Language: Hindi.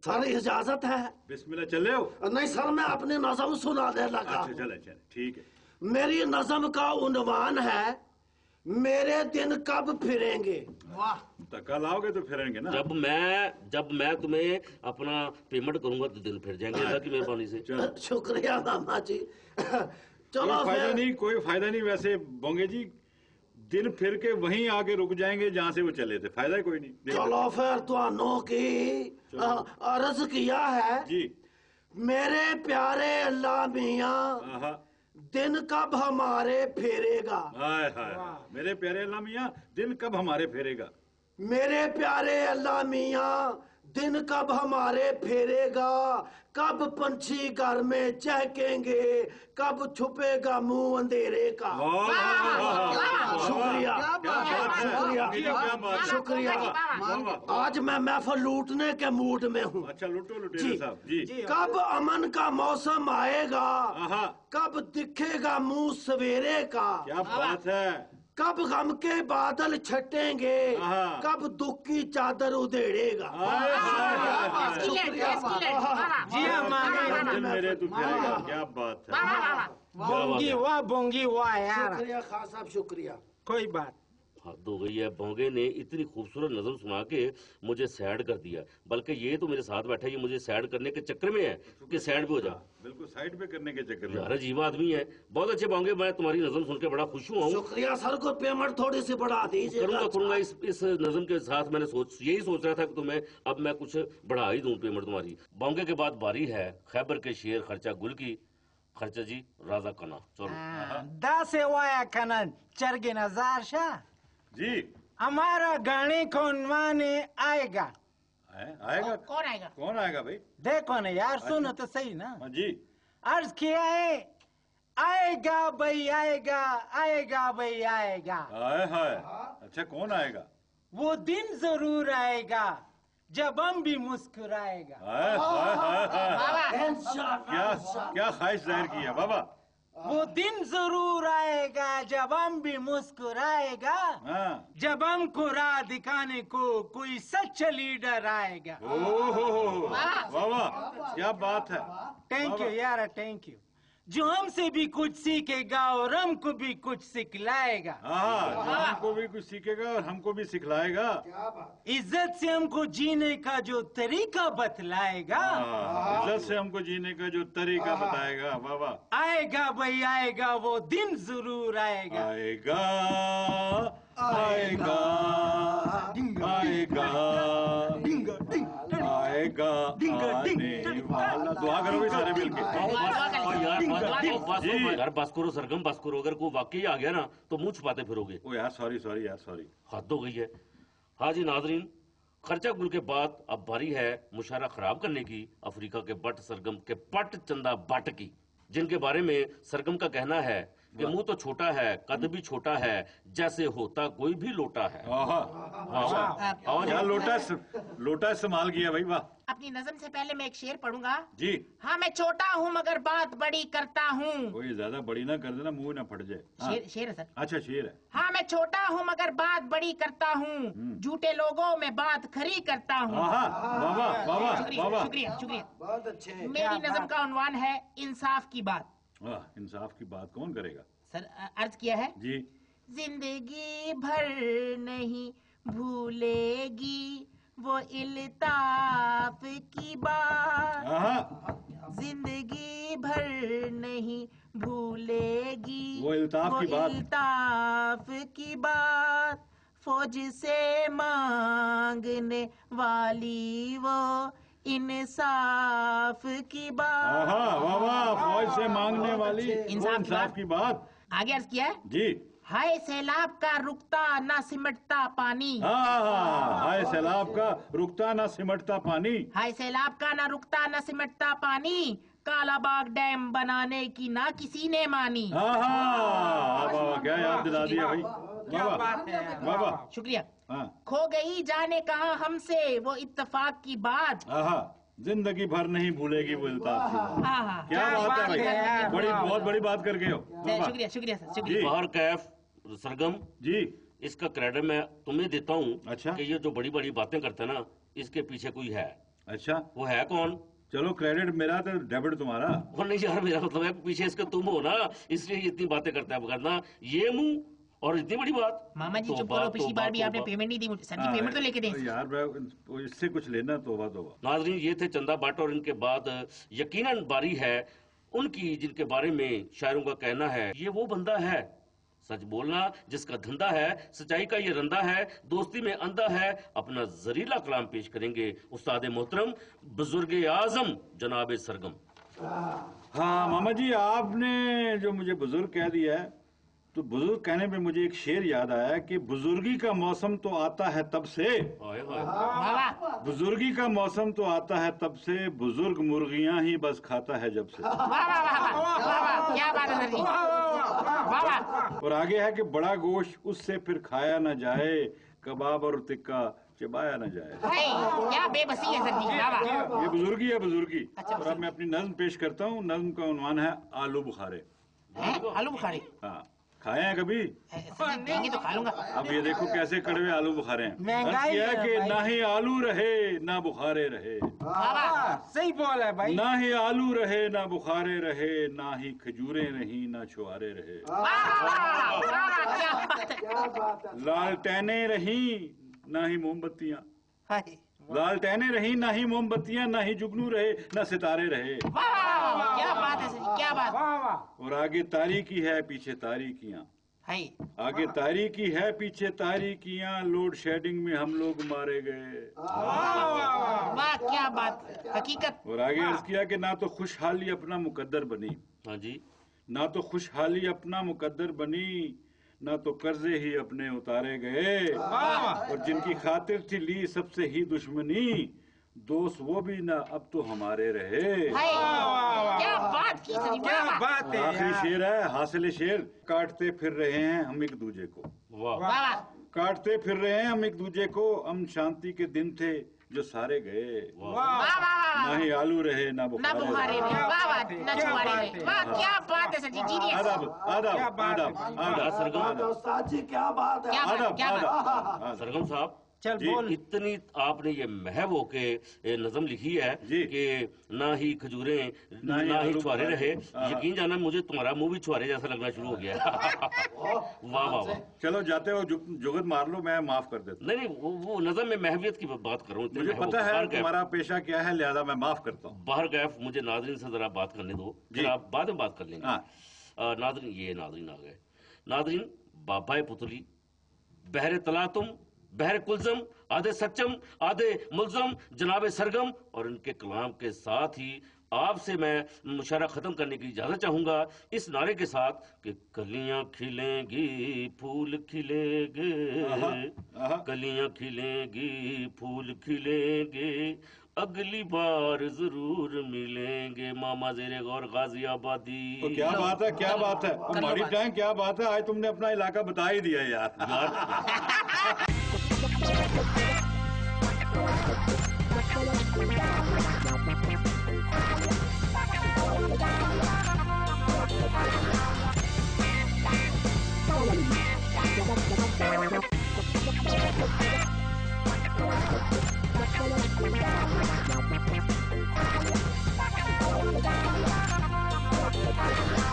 सर इजाजत है? बिस्मिल्लाह चले हो? नहीं सर, मैं अपनी नज़म सुनाने लगा। अच्छा चले चले, ठीक है। मेरी नज़म का उन्वान है मेरे दिन कब फिरेंगे। वाह, तो कल आओगे तो फिरेंगे ना। जब मैं तुम्हें अपना पेमेंट करूंगा तो दिन फिर जाएंगे अल्लाह की मेहरबानी से। शुक्रिया मामा जी। चलो कोई फायदा नहीं वैसे बोंगे जी, दिन फिर के वहीं आके रुक जाएंगे जहाँ से वो चले थे, फायदा कोई नहीं। चलो फिर तुहानों की अर्ज किया है जी। मेरे प्यारे अल्लाह मियाँ दिन कब हमारे फेरेगा। हाय हाय, मेरे प्यारे अल्लाह मियाँ दिन कब हमारे फेरेगा। मेरे प्यारे अल्लाह मियाँ दिन कब हमारे फेरेगा। कब पंछी घर में चहकेंगे, कब छुपेगा मुंह अंधेरे का। शुक्रिया शुक्रिया शुक्रिया। आज मैं महफिल लूटने के मूड में हूँ। अच्छा लूटो लुटेरे साहब जी। कब अमन का मौसम आएगा, कब दिखेगा मुंह सवेरे का। क्या बात है। कब गम के बादल छटेंगे, कब दुख की चादर उधेड़ेगा। मेरे तो क्या बात है। बोंगी वाह यार। शुक्रिया खान साहब, शुक्रिया। कोई बात हद हो गई है। बोंगे ने इतनी खूबसूरत नज़म सुना के मुझे सैड कर दिया, बल्कि ये तो मेरे साथ बैठा है, ये मुझे सैड करने के चक्कर में है कि सैड भी हो जा। बिल्कुल साइड पे करने के चक्कर में। यार अजीब आदमी है। बहुत अच्छे बोंगे, मैं तुम्हारी नज़म सुन के बड़ा खुश हुआ हूँ। शुक्रिया सर, को पेमेंट थोड़ी सी बढ़ा दीजिए। करूंगा इस नज़म के साथ। मैंने यही सोच रहा था कि तुम्हें अब मैं कुछ बढ़ा ही दूं पेमेंट तुम्हारी। बोंगे के बाद बारी है खैबर के शेर खर्चा गुल की। खर्चा जी राजा कना चलो 10 वाया कना चरगे नजार शाह जी। हमारा गाने कौन माने आएगा। आएगा कौन आएगा भाई। देखो ना यार, सुनो तो सही ना जी। अर्ज किया है आएगा भाई आएगा, आएगा भाई आएगा। हाय अच्छा कौन आएगा। वो दिन जरूर आएगा जब हम भी मुस्कुराएगा। क्या ख्वाहिश जाहिर की है बाबा। वो दिन जरूर आएगा जब हम भी मुस्कुराएगा, जब हमको राह दिखाने को कोई सच्चा लीडर आएगा। ओहो वाह क्या बात है। थैंक यू यार, थैंक यू। जो हमसे भी कुछ सीखेगा और हमको भी कुछ सिखलाएगा। हमको भी कुछ सीखेगा और हमको भी सिखलाएगा। इज्जत से हमको जीने का जो तरीका बतलाएगा। इज्जत से हमको जीने का जो तरीका बताएगा। वाह आएगा भाई आएगा, वो दिन जरूर आएगा। आएगा आएगा आएगा आएगा आने वाला। दुआ करो भी सारे मिलके। यार बस करो सरगम, बस करो। अगर कोई वाकई आ गया ना तो मुंह छुपाते फिरोगे। ओ यार सॉरी यार सॉरी। हद हो गई है। हाँ जी नाजरीन, खर्चा गुल के बाद अब बारी है मुशायरा खराब करने की अफ्रीका के बट सरगम के पट चंदा बट की, जिनके बारे में सरगम का कहना है कि मुंह तो छोटा है, कद भी छोटा है, जैसे होता कोई भी लोटा है। लोटा इस्तेमाल किया भाई। वाह। अपनी नज़म से पहले मैं एक शेर पढ़ूंगा जी। हाँ मैं छोटा हूँ मगर बात बड़ी करता हूँ। कोई ज्यादा बड़ी ना कर देना, मुंह ना फट जाए। शेर है सर। अच्छा शेर है। हाँ मैं छोटा हूँ मगर बात बड़ी करता हूँ, झूठे लोगों में बात खरी करता हूँ। शुक्रिया शुक्रिया। बहुत अच्छे। मेरी नज़म का उन्वान है इंसाफ की बात। इंसाफ की बात कौन करेगा सर। अर्ज किया है जी। जिंदगी भर नहीं भूलेगी वो इल्ताफ की बात। जिंदगी भर नहीं भूलेगी वो इल्ताफ की बात। फौज से मांगने वाली वो इंसाफ की बात। फौज से मांगने वाली इंसाफ की बात। आगे अर्ज किया है जी। हाय सैलाब का रुकता ना सिमटता पानी। हाय सैलाब का रुकता ना सिमटता पानी। हाय सैलाब का ना रुकता ना सिमटता पानी, कालाबाग डैम बनाने की ना किसी ने मानी। क्या याद दिला दिया भाई। बाबा शुक्रिया। खो गई जाने कहा हमसे वो इत्तेफाक की बात। जिंदगी भर नहीं भूलेगी वो इल्ताफ की बात। क्या बात है भाई, बहुत बड़ी बात करके हो। शुक्रिया शुक्रिया सर, शुक्रिया। बाहर कैफ सरगम जी, इसका क्रेडिट मैं तुम्हें देता हूँ। अच्छा। कि ये जो बड़ी बड़ी बातें करते हैं ना, इसके पीछे कोई है। अच्छा, वो है कौन? चलो क्रेडिट मेरा तो डेबिट तुम्हारा। वो नहीं यार, मेरा मतलब है पीछे इसके तुम हो ना, इसलिए ये इतनी बातें करता है, वरना ये मुंह और इतनी बड़ी बात। मामा जी चुप करो, पिछली बार भी आपने पेमेंट नहीं दी मुझे। सर जी पेमेंट तो लेके दें। यार मैं इससे कुछ लेना, तोबा तोबा। नाज़रीन, ये थे चंदा भट्ट और इनके बाद यकीनन बारी है उनकी, जिनके बारे में शायरों का कहना है ये वो बंदा है, सच बोलना जिसका धंधा है, सच्चाई का ये रंदा है, दोस्ती में अंधा है। अपना जरीला कलाम पेश करेंगे उस्ताद मोहतरम बुजुर्ग आजम जनाब सरगम। हाँ मामा जी, आपने जो मुझे बुजुर्ग कह दिया है, तो बुजुर्ग कहने पे मुझे एक शेर याद आया कि बुजुर्गी का मौसम तो आता है तब से, बुजुर्गी का मौसम तो आता है तब से, बुजुर्ग मुर्गियां ही बस खाता है जब से। क्या बात है सर जी, और आगे है कि बड़ा गोश्त उससे फिर खाया न जाए, कबाब और टिक्का चबाया न जाए। क्या बेबसी है सर जी। ये बुजुर्गी है, बुजुर्गी। और अब मैं अपनी नज्म पेश करता हूँ। नज्म का उन्वान है आलू बुखारे। आलू बुखारे? हाँ, खाए हैं कभी? देंगे तो खा लूंगा। अब ये देखो कैसे कड़वे आलू बुखारे हैं। महंगाई है कि ना ही आलू रहे ना बुखारे रहे, सही बोल है भाई। ना ही आलू रहे ना बुखारे रहे, ना ही खजूरें रही ना छुआरे रहे, लालटेने रही ना ही मोमबत्तियाँ, लालटेने रही ना ही मोमबत्तियाँ, ना ही जुगनू रहे ना सितारे रहे। क्या बात है सर जी, क्या बात। और आगे तारीकी है पीछे तारीकियाँ, आगे तारीकी है पीछे तारीकियाँ, लोड शेडिंग में हम लोग मारे गए। वाह क्या बात, हकीकत। और आगे अर्ज किया कि ना तो खुशहाली अपना मुकद्दर बनी, हाँ जी, ना तो खुशहाली अपना मुकद्दर बनी, ना तो कर्जे ही अपने उतारे गए। और जिनकी खातिर थी ली सबसे ही दुश्मनी, दोस्त वो भी ना अब तो हमारे रहे। क्या बात की सर, क्या बात है। आखिरी शेर है, हासिल शेर। काटते फिर रहे हैं हम एक दूजे को, वाह, काटते फिर रहे हैं हम एक दूजे को, हम शांति के दिन थे जो सारे गए। ना ही आलू रहे ना बुखारे रहे। क्या बात है सर जी, जीनियस। आदाब आदाब आदाब आदाब। उस्ताद जी क्या बात है। आदाब चल सरगम साहब, बोल। इतनी आपने ये महव होके नज़म लिखी है कि ना ही खजूरें ना ही छुआरे रहे। यकीन जाना मुझे तुम्हारा मुंह भी छुआरे जैसा लगना शुरू हो गया। वाह वाह वाह। चलो जाते हो जुगत मार लो, मैं माफ कर देता हूँ। नहीं वो नज़म में महवियत की बात कर रहा हूँ। मुझे पता है तुम्हारा पेशा क्या है, लिहाजा मैं माफ करता हूँ। बाहर गैफ मुझे नाज़रीन से जरा बात करने दो, फिर आप बाद में बात कर लेंगे। नाज़रीन, ये नाज़रीन आ गए। नाज़रीन, बाबाए पुतली, बहरे तला तुम, बहर कुलजम, आधे सच्चम आधे मुल्जम जनाब सरगम, और इनके कलाम के साथ ही आपसे मैं मुशायरा खत्म करने की इजाजत चाहूंगा इस नारे के साथ कि कलियां खिलेंगी फूल खिलेंगे, कलियां खिलेंगी फूल खिलेंगे, अगली बार जरूर मिलेंगे मामा जेरे गौर गाजी आबादी। तो क्या बात है, क्या बात है माड़ी टाइम, क्या बात है। आज तुमने अपना इलाका बता ही दिया यार। Thank you.